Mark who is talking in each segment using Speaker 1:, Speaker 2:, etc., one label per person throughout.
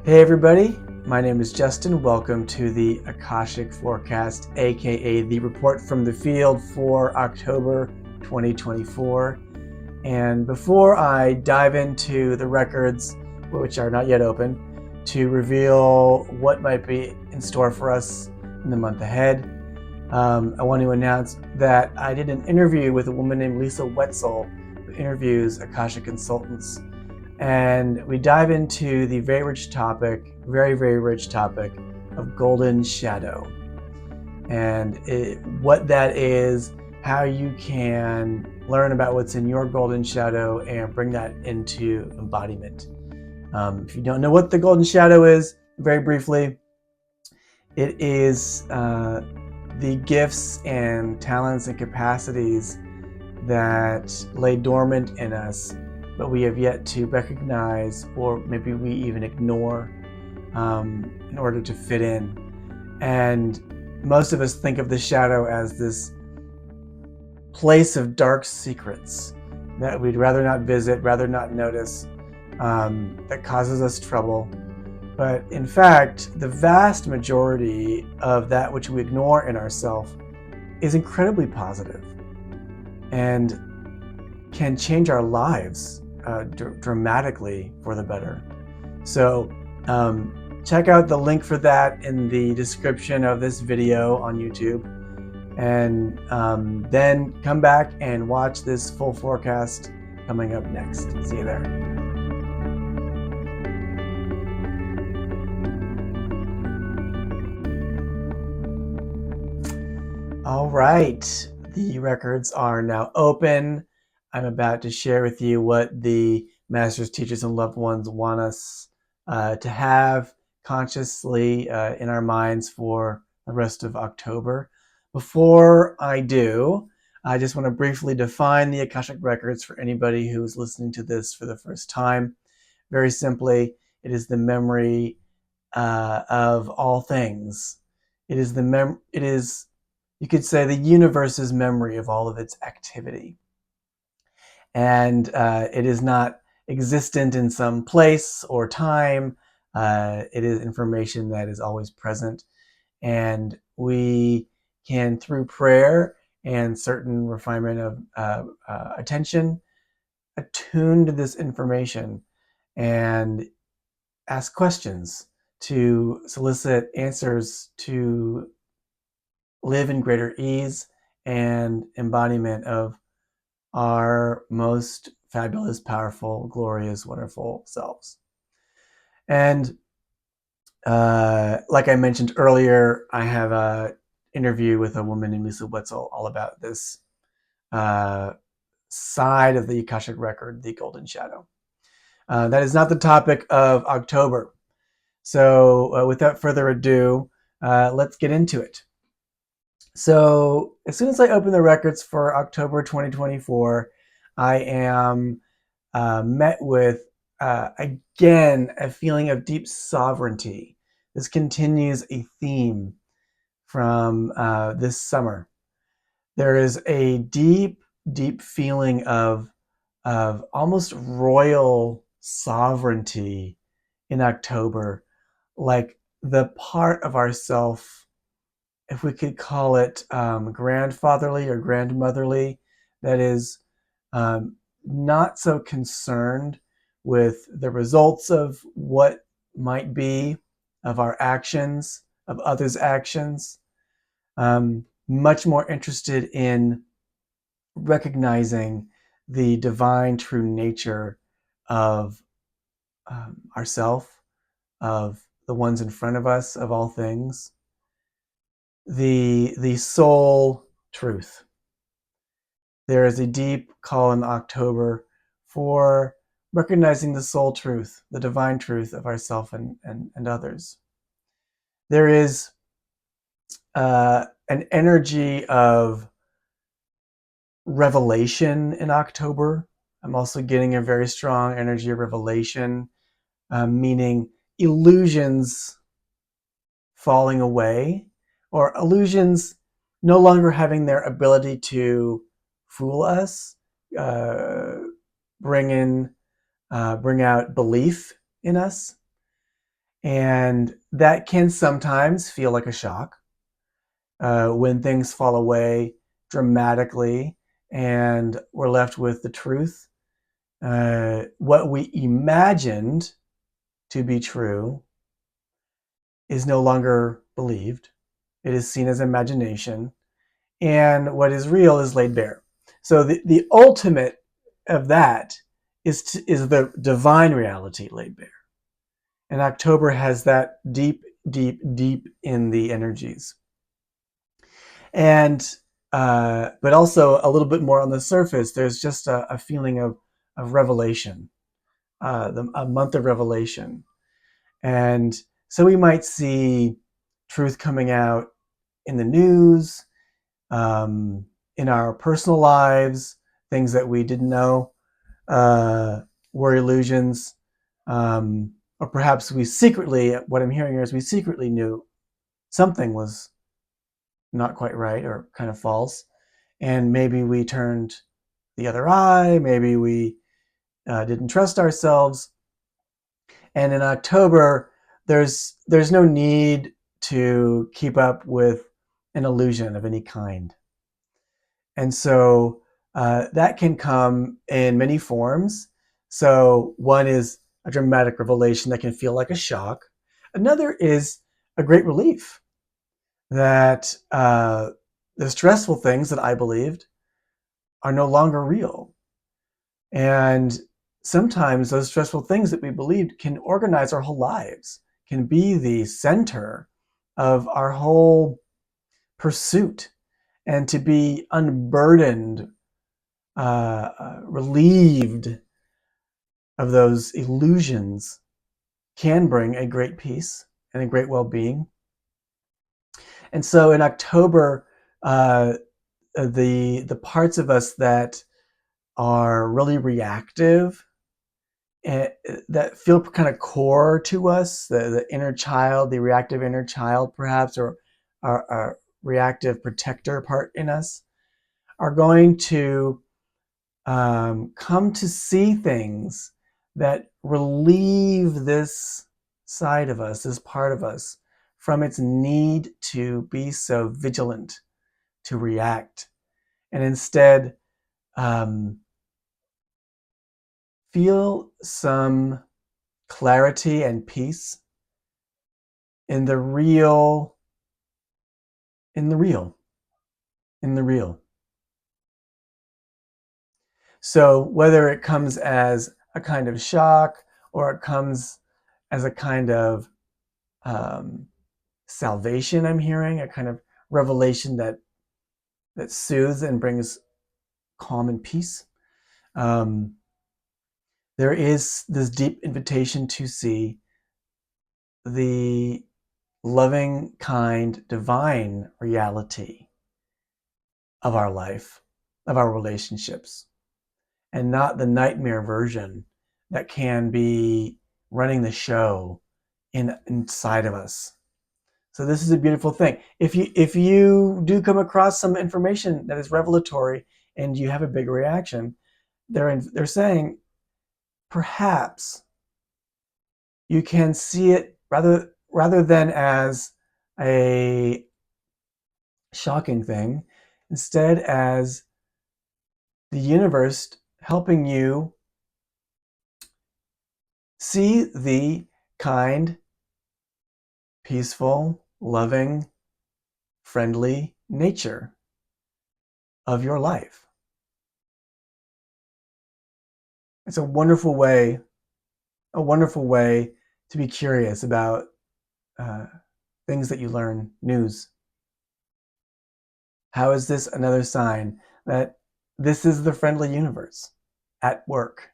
Speaker 1: Hey everybody, my name is Justin. Welcome to the Akashic Forecast, aka the report from the field for October 2024. And before I dive into the records, which are not yet open, to reveal what might be in store for us in the month ahead, I want to announce that I did an interview with a woman named Lisa Wetzel, who interviews Akashic consultants. And we dive into the very rich topic, very rich topic of golden shadow. And what that is, how you can learn about what's in your golden shadow and bring that into embodiment. If you don't know what the golden shadow is, very briefly, it is the gifts and talents and capacities that lay dormant in us, but we have yet to recognize, or maybe we even ignore, in order to fit in. And most of us think of the shadow as this place of dark secrets that we'd rather not visit, rather not notice, that causes us trouble. But in fact, the vast majority of that which we ignore in ourselves is incredibly positive and can change our lives dramatically for the better. So check out the link for that in the description of this video on YouTube, and then come back and watch this full forecast coming up next. See you there. All right, the records are now open. I'm about to share with you what the masters, teachers, and loved ones want us to have consciously in our minds for the rest of October. Before I do, I just want to briefly define the Akashic Records for anybody who's listening to this for the first time. Very simply, it is the memory of all things. It is you could say, the universe's memory of all of its activity. And it is not existent in some place or time. It is information that is always present. And we can, through prayer and certain refinement of attention, attune to this information and ask questions to solicit answers to live in greater ease and embodiment of our most fabulous, powerful, glorious, wonderful selves. And like I mentioned earlier, I have an interview with a woman named Lisa Wetzel all about this side of the Akashic Record, the Golden Shadow. That is not the topic of October. So without further ado, let's get into it. So as soon as I open the records for October 2024, I am met with, again, a feeling of deep sovereignty. This continues a theme from this summer. There is a deep feeling of almost royal sovereignty in October, like the part of ourself, if we could call it grandfatherly or grandmotherly, that is not so concerned with the results of what might be of our actions, of others' actions, much more interested in recognizing the divine true nature of ourself, of the ones in front of us, of all things. The soul truth. There is a deep call in October for recognizing the soul truth, the divine truth of ourself and others. There is an energy of revelation in October. I'm also getting a very strong energy of revelation, meaning illusions falling away, or illusions no longer having their ability to fool us, bring out belief in us. And that can sometimes feel like a shock when things fall away dramatically and we're left with the truth. What we imagined to be true is no longer believed. It is seen as imagination. And what is real is laid bare. So the ultimate of that is the divine reality laid bare. And October has that deep, deep, deep in the energies. And but also a little bit more on the surface, there's just a feeling of revelation, a month of revelation. And so we might see truth coming out in the news, in our personal lives, things that we didn't know were illusions. Or perhaps we secretly, what I'm hearing here is we secretly knew something was not quite right or kind of false. And maybe we turned the other eye, maybe we didn't trust ourselves. And in October, there's no need to keep up with an illusion of any kind. And so that can come in many forms. So one is a dramatic revelation that can feel like a shock. Another is a great relief that the stressful things that I believed are no longer real. And sometimes those stressful things that we believed can organize our whole lives, can be the center of our whole pursuit, and to be unburdened, relieved of those illusions can bring a great peace and a great well-being. And so in October, the parts of us that are really reactive and that feel kind of core to us, the inner child, the reactive inner child, perhaps, or our reactive protector part in us, are going to come to see things that relieve this side of us, this part of us, from its need to be so vigilant, to react, and instead feel some clarity and peace in the real, in the real, in the real. So whether it comes as a kind of shock or it comes as a kind of um, salvation, I'm hearing a kind of revelation that soothes and brings calm and peace. Um, there is this deep invitation to see the loving, kind, divine reality of our life, of our relationships, and not the nightmare version that can be running the show inside of us. So this is a beautiful thing. If you do come across some information that is revelatory and you have a big reaction, they're saying perhaps you can see it rather than as a shocking thing, instead as the universe helping you see the kind, peaceful, loving, friendly nature of your life. It's a wonderful way to be curious about things that you learn, news. How is this another sign that this is the friendly universe at work?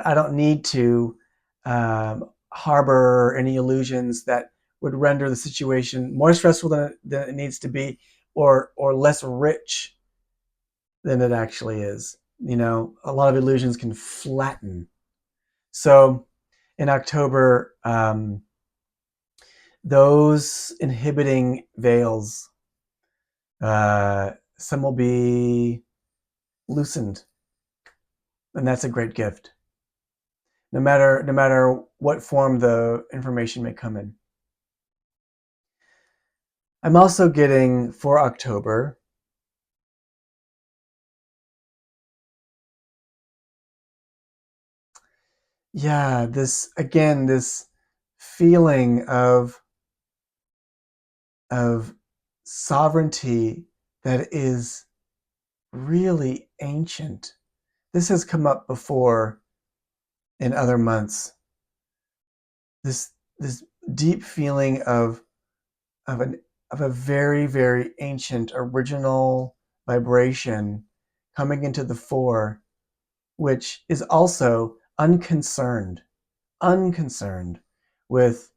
Speaker 1: I don't need to harbor any illusions that would render the situation more stressful than it needs to be, or less rich than it actually is. You know, a lot of illusions can flatten. So in October, those inhibiting veils, some will be loosened, and that's a great gift. no matter what form the information may come in. I'm also getting for October, yeah, this feeling of sovereignty that is really ancient. This has come up before in other months. This deep feeling of an of a very, very ancient original vibration coming into the fore, which is also unconcerned with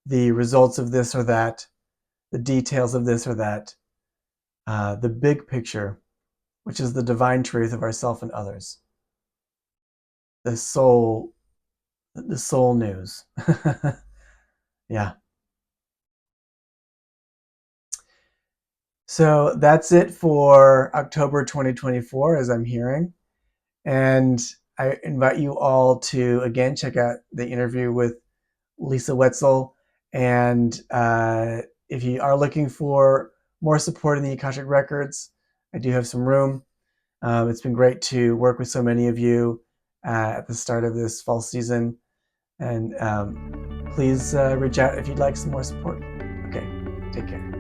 Speaker 1: the results of this or that, the details of this or that, the big picture, which is the divine truth of ourself and others, the soul, the soul news. Yeah. So that's it for October 2024, as I'm hearing. And I invite you all to, again, check out the interview with Lisa Wetzel. And if you are looking for more support in the Akashic Records, I do have some room. It's been great to work with so many of you at the start of this fall season. And please reach out if you'd like some more support. Okay, take care.